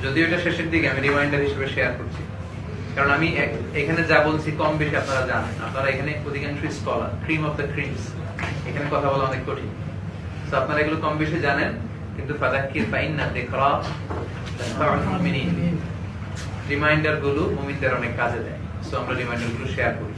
যদিও এটা শেষের দিকে আমি রিমাইন্ডার হিসেবে শেয়ার করছি, কারণ আমি এখানে যা বলছি কম বেশি আপনারা জানেন। আপনারা এখানে অধিকাংশ scholar, cream of the creams, এখানে কথা বলা অনেক কঠিন। তো আপনারা এগুলো কম বেশি জানেন, কিন্তু ফাযাক্কির ফাইন্না যিকরা তানফাউল মুমিনিন, রিমাইন্ডার গুলো মুমিনদের অনেক কাজে দেয়। সো আমরা রিমাইন্ডার গুলো শেয়ার করি।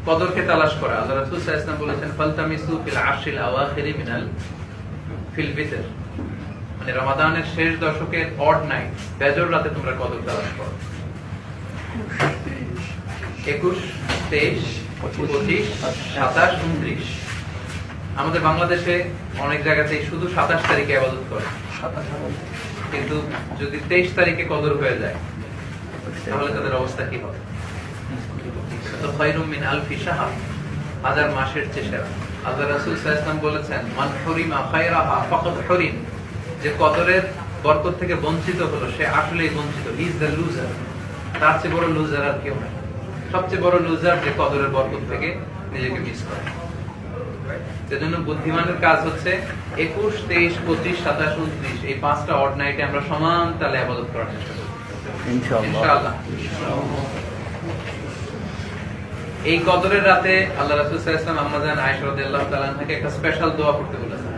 কদরকে তালাশ করা, আল্লাহ রাসূল সাল্লাল্লাহু আলাইহি ওয়াসাল্লাম বলেছেন ফালতামিসু ফিল আশরিল আওয়াখিরি মিনাল ফিল বিতর, মানে রমাদানের শেষ দশকের অড নাইট, বেজর রাতে তোমরা কদর তালাশ করো। 21, 23, 25, 27, 29। আমাদের বাংলাদেশে অনেক জায়গাতেই শুধু 27 তারিখে ইবাদত করে, কিন্তু যদি 23 তারিখে কদর হয়ে যায় তাহলে তাদের অবস্থা কি হবে? তো খায়রুম মিন আলফি শাহর, হাজার মাসের চেয়ে সেরা। আল্লাহ রাসূল সাল্লাল্লাহু আলাইহি ওয়াসাল্লাম বলেছেন মান হুরিমা খায়রাহা ফাকাদ হুরিম, যে কদরের বরকত থেকে বঞ্চিত হলো সে আসলেই বঞ্চিত। হি ইজ দ্য লুজার, তার চেয়ে বড় লুজার আর কেউ নাই। সবচেয়ে বড় লুজার যে কদরের বরকত থেকে নিজেকে মিস করে। সেজন্য বুদ্ধিমানের কাজ হচ্ছে 21, 23, 25, 27, 29 এই 5টা অড নাইটে আমরা সমান তালে ইবাদত করার চেষ্টা করব ইনশাআল্লাহ। এই কদরের রাতে আল্লাহ রাসূল সাল্লাল্লাহু আলাইহি ওয়াসাল্লাম আম্মা জান আয়েশা রাদিয়াল্লাহু তাআলা আনহাকে একটা স্পেশাল দোয়া পড়তে বলেছেন।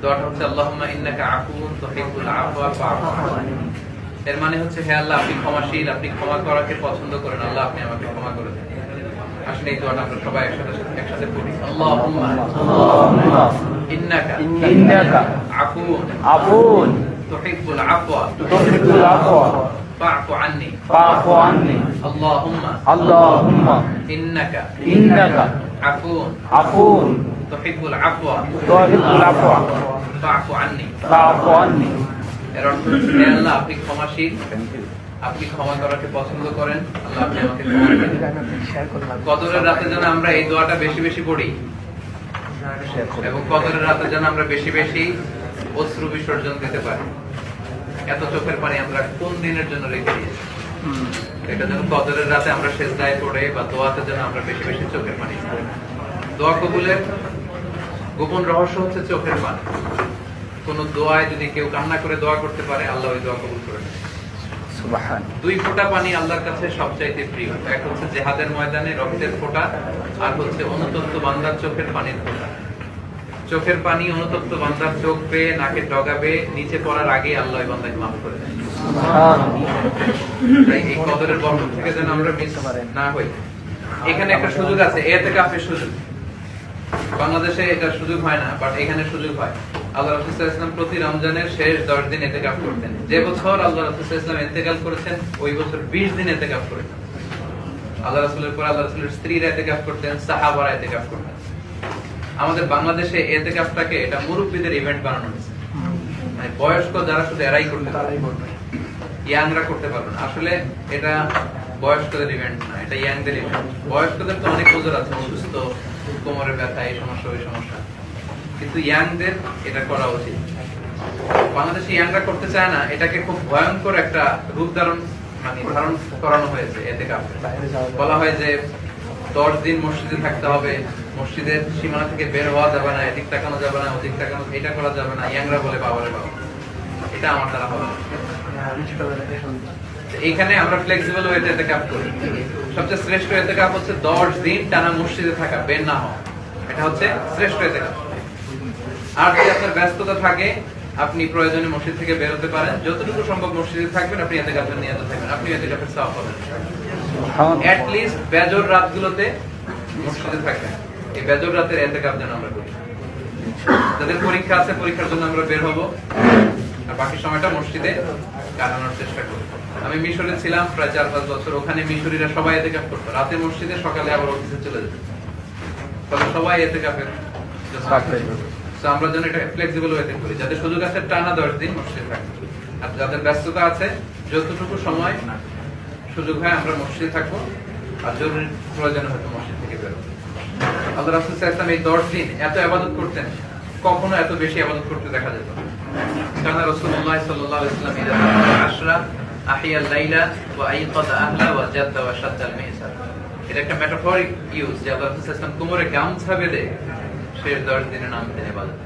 দোয়াটা হচ্ছে আল্লাহুম্মা ইন্নাকা আফুউন তুহিব্বুল আফওয়া ফা'ফু আননি। এর মানে হচ্ছে হে আল্লাহ, আপনি ক্ষমাশীল, আপনি ক্ষমা করাকে পছন্দ করেন, আল্লাহ আপনি আমাকে ক্ষমা করে দেন। আসলে এই দোয়াটা আমরা সবাই একসাথে পড়ি। আল্লাহুম্মা ইন্নাকা আফুউন তুহিব্বুল আফওয়া ফা'ফু আননি। আল্লাহুম্মা ইন্নাকা আফুউন তুহিব্বুল আফওয়া ফা'ফু আননি। এর অর্থ হচ্ছে হে আল্লাহ, আপনি ক্ষমাশীল, আপনি ক্ষমা করাকে পছন্দ করেন, আল্লাহ আপনি আমাকে ক্ষমা করেন। কদরের রাতে যেন আমরা এই দোয়াটা বেশি বেশি পড়ি, এবং কদরের রাতে যেন আমরা বেশি বেশি অশ্রু বিসর্জন দিতে পারি। এত চোখের পানি আমরা কোন দিনের জন্য রেখে দিয়েছি? এটা যেন কদরের রাতে আমরা সেজদায় পড়ে বা দোয়াতে যেন আমরা বেশি বেশি চোখের পানি দিই। দোয়া কবুলের গোপন রহস্য হচ্ছে চোখের পানি। কোন দোয়ায় যদি কেউ কান্না করে দোয়া করতে পারে, আল্লাহ ওই দোয়া কবুল করে নেন। সুবহানাল্লাহ। 2 ফোঁটা পানি আল্লাহর কাছে সবচাইতে প্রিয়। এক হচ্ছে জিহাদের ময়দানে রক্তের ফোঁটা, আর হচ্ছে অনুতপ্ত বান্দার চোখের পানির ফোঁটা। চোখের পানি অনুতপ্ত বান্দার চোখ পেয়ে নাকে ডগাবে, নিচে পড়ার আগে আল্লাহ ওই বান্দাকে মাফ করে দেন। সুবহানাল্লাহ। তাই এই কদরের বরকত থেকে যেন আমরা মিস না হই। এখানে একটা সুযোগ আছে, ইতিকাফের সুযোগ। বাংলাদেশে এটা সুযোগ হয় না, বাট এখানে সুযোগ হয়। আল্লাহ রাসূল সাল্লাল্লাহু আলাইহি ওয়াসাল্লাম প্রতি রমজানের শেষ 10 দিন ইতিকাফ করতেন। যে বছর আল্লাহ রাসূল সাল্লাল্লাহু আলাইহি ওয়াসাল্লাম ইন্তেকাল করেছেন, ওই বছর 20 দিন ইতিকাফ করেছেন। আল্লাহ রাসূলের পর আল্লাহ রাসূলের স্ত্রীরা ইতিকাফ করতেন, সাহাবারা ইতিকাফ করতেন। আমাদের বাংলাদেশে ইতিকাফটাকে এটা মুরব্বিদের ইভেন্ট বানানো হয়েছে। মানে বয়স্ক যারা শুধু এরাই করতে পারে, ইয়াংরা করতে পারবে না। আসলে এটা বয়স্কদের ইভেন্ট না, এটা ইয়াংদের ইভেন্ট। বয়স্কদের তো অনেক ওজোর আছে, অসুস্থ, কোমরে ব্যথা, এই সমস্যা ওই সমস্যা, কিন্তু ইয়াংদের এটা করা উচিত। বাংলাদেশে ইয়াংরা করতে চায় না, এটাকে খুব ভয়ঙ্কর একটা রূপ ধারণ করানো হয়েছে। এতে বলা হয় যে 10 দিন মসজিদে থাকতে হবে, মসজিদের সীমানা থেকে বের হওয়া যাবে না, এদিক তাকানো যাবে না, ওদিক তাকানো, এটা করা যাবে না। ইয়াংরা বলে বাবারে বাবা, এটা আমার দ্বারা হবে না। এইখানে আমরা ফ্লেক্সিবল ওয়েতে ইতিকাফ করি। সবচেয়ে শ্রেষ্ঠ ইতিকাফ হচ্ছে 10 দিন টানা মসজিদে থাকা, বের না হওয়া। এটা হচ্ছে শ্রেষ্ঠ ইতিকাফ। আর যদি আপনার ব্যস্ততা থাকে, আপনি প্রয়োজনে মসজিদ থেকে বের হতে পারেন। যতটুকু সম্ভব মসজিদে থাকবেন, আপনি ইতিকাফের নিয়তে থাকবেন, আপনি ইতিকাফের সওয়াব পাবেন। এট লিস্ট বেজর রাতগুলোতে মসজিদে থাকবেন। এই বেজর রাতের ইতিকাফ যেন আমরা করি। যাদের পরীক্ষা আছে, পরীক্ষার জন্য আমরা বের হব, আর বাকি সময়টা মসজিদে কাটানোর চেষ্টা করব। আমি মিশরে ছিলাম প্রায় 4-5 বছর। ওখানে মিশরীরা সবাই ইতিকাফ করতো, রাতে মসজিদে, সকালে আবার অফিসে চলে যেত। তাহলে সবাই ইতিকাফের। তো আমরা যেন এটা ফ্লেক্সিবল ওয়েতে করি, যাদের সুযোগ আছে টানা 10 দিন মসজিদে থাকবো, আর যাদের ব্যস্ততা আছে যতটুকু সময় সুযোগ হয় আমরা মসজিদে থাকবো, আর জরুরি প্রয়োজনে হয়তো মসজিদ থেকে বেরোবো। আল্লাহ রাসূল সাল্লাল্লাহু আলাইহি ওয়াসাল্লাম এই 10 দিন এত ইবাদত করতেন, কখনো এত বেশি ইবাদত করতে দেখা যেত না। কারণ রাসূলুল্লাহ সাল্লাল্লাহু আলাইহি ওয়াসাল্লাম ইদা আশরা আহিয়াল লাইলা ওয়া আইকাযা আহলা ওয়া জাদ্দা ওয়া শাদ্দাল মিসার। এটা একটা মেটাফরিক ইউজ, যে আল্লাহ রাসূল সাল্লাল্লাহু আলাইহি ওয়াসাল্লাম কোমরে গামছা বেঁধে শেষ 10 দিনের নাম তিনি ইবাদত।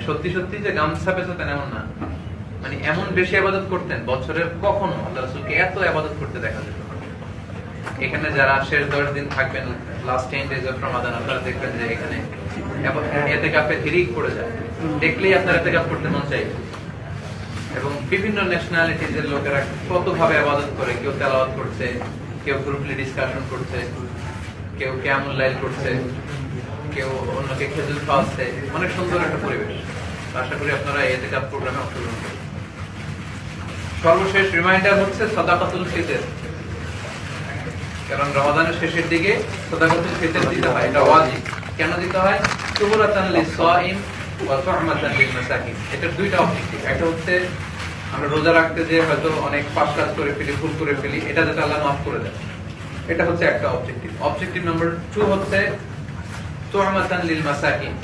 সত্যি সত্যি যে গামছা পেতেন এমন না, মানে এমন বেশি ইবাদত করতেন বছরের কখনো আল্লাহ রাসূলকে এত ইবাদত করতে দেখা যেত না। এখানে যারা শেষ 10 দিন থাকবেন, লাস্ট 10 days অফ রমাদান, আপনারা দেখবেন যে এখানে ইতিকাফে হিরিক পড়ে যায়, দেখলেই আপনার ইতিকাফ করতে মন চাইবে। এবং বিভিন্ন ন্যাশনালিটিজ এর লোকেরা কত ভাবে ইবাদত করে, কেউ তেলাওয়াত করছে, কেউ গ্রুপলি ডিসকাশন করছে, কেউ কিয়ামুল লাইল করছে, কেউ অন্যকে খেজুর খাওয়াচ্ছে, অনেক সুন্দর একটা পরিবেশ। আশা করি আপনারা এই ইতিকাফ প্রোগ্রামে অংশগ্রহণ করবেন। সর্বশেষ রিমাইন্ডার হচ্ছে সাদাকাতুল ফিতর, কারণ রমাদানের শেষের দিকে সাদাকাতুল ফিতর দিতে হয়, এটা ওয়াজিব। কেন দিতে হয়? তুহরাতান লিস-সাইম ওয়া তু'মাতান লিল-মাসাকিন। এটার দুইটা অবজেক্টিভ। একটা হচ্ছে আমরা রোজা রাখতে যে হয়তো অনেক পাপ কাজ করে ফেলি, ভুল করে ফেলি, এটা যাতে আল্লাহ মাফ করে দেয়, এটা হচ্ছে একটা অবজেক্টিভ। অবজেক্টিভ নাম্বার 2 হচ্ছে তু'মাতান লিল-মাসাকিন,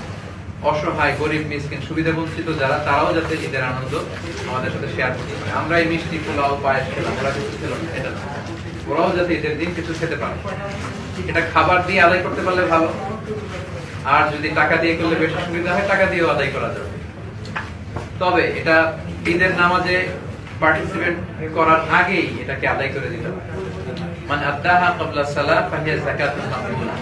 অসহায়, গরিব, মিসকিন, সুবিধাবঞ্চিত যারা, তারাও যাতে ঈদের আনন্দ আমাদের সাথে শেয়ার করতে পারে। আমরা এই মিষ্টি, পোলাও, পায়েস খেলাম, ওরা কিছু খেলাম, এটা না, ওরাও যাতে ঈদের দিন কিছু খেতে পারে। এটা খাবার দিয়ে আদায় করতে পারলে ভালো, আর যদি টাকা দিয়ে করলে বেশি সুবিধা হয়, টাকা দিয়েও আদায় করা যাবে। তবে এটা ঈদের নামাজে পার্টিসিপেট করার আগেই এটাকে আদায় করে দিতে হবে। মান আদাহা ক্বাবলা সালাহ ফাহিয়া যাকাতুন মাকবুলা।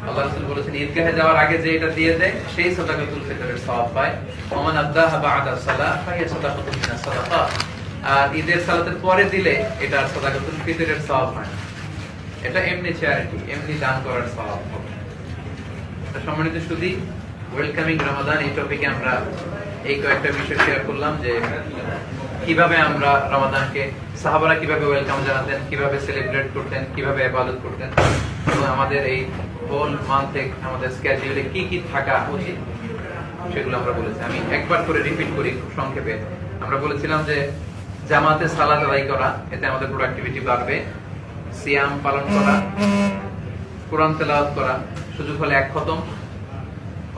আল্লাহ রাসূল বলেছেন ঈদগাহে যাওয়ার আগে যে এটা দিয়ে দেয় সেই সাদাকাতুল ফিতরের সওয়াব পায়। ওয়া মান আদাহা বা'দা সালাহ ফাহিয়া সাদাকাতুন মিনাস সাদাকাত। আর ঈদের সালাতের পরে দিলে এটা সাদাকাতুল ফিতরের সওয়াব হয় না, এটা এমনি চ্যারিটি, এমনি দান করার সওয়াব হবে। তো সম্মানিত সুধী, ওয়েলকামিং রমাদান এই টপিকে আমরা এই কয়েকটা বিষয় শেয়ার করলাম, যে কিভাবে আমরা রমাদানকে, সাহাবারা কিভাবে ওয়েলকাম জানাতেন, কিভাবে সেলিব্রেট করতেন, কিভাবে ইবাদত করতেন, এবং আমাদের এই হোল মান্থে আমাদের স্কেডিউলে কি কি থাকা উচিত সেগুলো আমরা বলেছি। আমি একবার করে রিপিট করি খুব সংক্ষেপে। আমরা বলেছিলাম যে জামাতে সালাত আদায় করা, এতে আমাদের প্রোডাক্টিভিটি বাড়বে। সিয়াম পালন করা, কোরআন তেলাওয়াত করা, সুযোগ হলে 1 খতম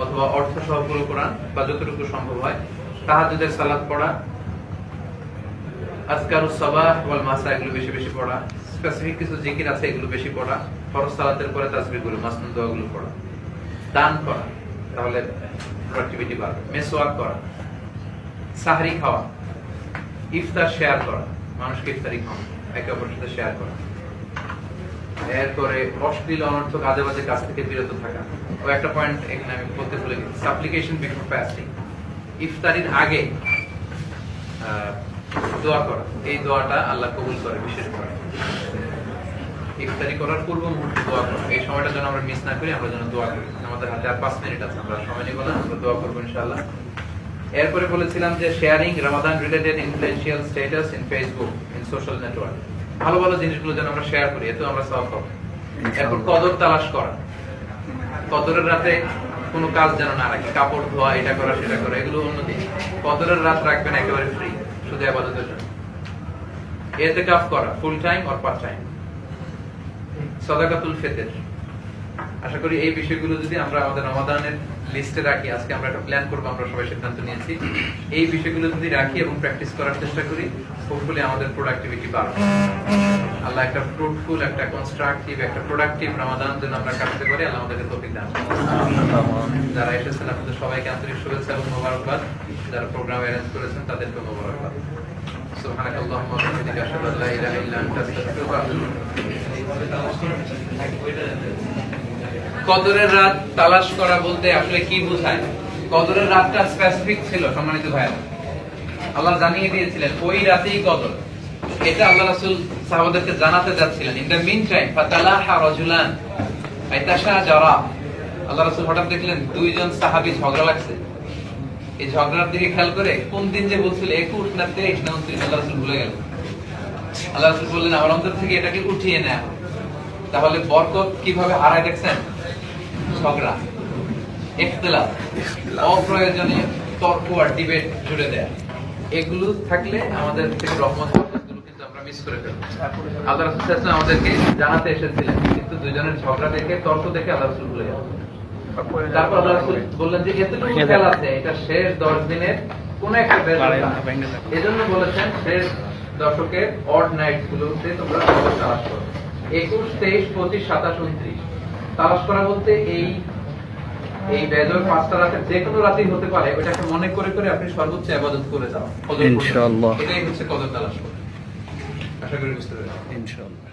অথবা অর্থ সহ পুরো কোরআন বা যতটুকু সম্ভব হয়, তাহাজ্জুদের সালাত পড়া, আজকারুস সাবাহ ওয়াল মাসা এগুলো বেশি বেশি পড়া, স্পেসিফিক কিছু জিকির আছে এগুলো বেশি পড়া, ফরজ সালাতের পরে তাসবিহগুলো, মাসনুন দোয়াগুলো পড়া, দান করা, তাহলে প্রোডাক্টিভিটি বাড়বে, মিসওয়াক করা, সাহরি খাওয়া, ইফতার শেয়ার করা, মানুষকে ইফতারি খাওয়া, একে অপরের সাথে শেয়ার করা, এরপরে অশ্লীল অনর্থক আজে বাজে কাজ থেকে বিরত থাকা। ও একটা পয়েন্ট এখানে আমি বলতে ভুলে গেছি, সাপ্লিকেশন বিফোর ফাস্টিং, ইফতারির আগে দোয়া করা, এই দোয়াটা আল্লাহ কবুল করে বিশেষ করে। ইফতারি করার পূর্ব মুহূর্তে দোয়া করা, এই সময়টা যেন আমরা মিস না করি, আমরা যেন দোয়া করি। আমাদের হাতে আর 5 মিনিট আছে, আমরা সময় নিব না, আমরা দোয়া করবো ইনশাআল্লাহ। এরপরে বলেছিলাম যে sharing Ramadan related influential status in Facebook, in social network, ভালো ভালো জিনিসগুলো যেন আমরা শেয়ার করি, এতেও আমরা সওয়াব পাবো। এরপর কদর তালাশ করা, কদরের রাতে কোনো কাজ যেন না রাখি, কাপড় ধোয়া, এটা করা সেটা করা, এগুলো অন্যদিন। কদরের রাত রাখবেন একেবারে ফ্রি, শুধু ইবাদতের জন্য। ইতিকাফ করা, full time or part time. সাদাকাতুল ফিতর, আশা করি এই বিষয়গুলো যদি আমরা আমাদের রমাদানের লিস্টে রাখি, আজকে আমরা একটা প্ল্যান করব, আমরা সবাই সিদ্ধান্ত নিয়েছি, এই বিষয়গুলো যদি রাখি এবং প্র্যাকটিস করার চেষ্টা করি, হোপফুলি আমাদের প্রোডাক্টিভিটি বাড়বে। আল্লাহ একটা ফ্রুটফুল, একটা কনস্ট্রাকটিভ, একটা প্রোডাক্টিভ রমাদান যেন আমরা কাটাতে পারি, আল্লাহ আমাদেরকে তৌফিক দান করুন। যারা এসেছেন আপনাদের সবাইকে আন্তরিক শুভেচ্ছা এবং মোবারকবাদ, যারা প্রোগ্রাম অ্যারেঞ্জ করেছেন তাদেরকে মোবারকবাদ। সুবহানাকাল্লাহুম্মা ওয়া বিহামদিকা আশহাদু আল্লা ইলাহা ইল্লা আনতা আস্তাগফিরুকা ওয়া আতুবু ইলাইক। কদরের রাত তালাশ করা বলতে আসলে কি বোঝায়? কদরের রাতটা স্পেসিফিক ছিল সম্মানিত ভাইরা, আল্লাহ জানিয়ে দিয়েছিলেন ওই রাতেই কদর, এটা আল্লাহ রাসূল সাহাবাদেরকে জানাতে যাচ্ছিলেন। ইন দ্য মিন টাইম ফাতালাহা রাজুলান আইতাশাজারা, আল্লাহ রাসূল হঠাৎ দেখলেন 2 জন সাহাবী ঝগড়া লাগছে। এই ঝগড়ার দিকে খেয়াল করে কোন দিন যে বলছিল 21 না 23 না 29 আল্লাহ রাসূল ভুলে গেলেন। আল্লাহ রাসূল বললেন আমার অন্তর থেকে এটাকে উঠিয়ে নেয়া। তাহলে বরকত কিভাবে হারায় দেখছেন? ঝগড়া, ইখতিলাফ, অপ্রয়োজনীয় তর্ক আর ডিবেট জুড়ে দেয়া, এগুলো থাকলে আমাদের থেকে রহমত বরকতগুলো কিন্তু আমরা মিস করে ফেলব। আল্লাহ রাসূল সাল্লাল্লাহু আলাইহি ওয়াসাল্লাম আমাদেরকে জানাতে এসেছিলেন, কিন্তু দুজনের ঝগড়া দেখে, তর্ক দেখে আল্লাহ রাসূল ভুলে গেলেন। তারপর আল্লাহ রাসূল বললেন যে এতটুকু খেয়াল আছে, এটা শেষ 10 দিনের কোন একটা বেলা, এজন্য বলেছেন শেষ দশকের অড নাইটস গুলোতে তোমরা কদর তালাশ করো। 21, 23, 25, 27, 29 তালাশ করা বলতে এই এই বেজর 5টা রাতের যে কোনো রাতেই হতে পারে, ওটাকে মনে করে করে আপনি সর্বোচ্চ ইবাদত করে যাও ইনশাআল্লাহ। এটাই হচ্ছে কদর তালাশ করা। আশা করি বুঝতে পেরেছেন। ইনশাআল্লাহ।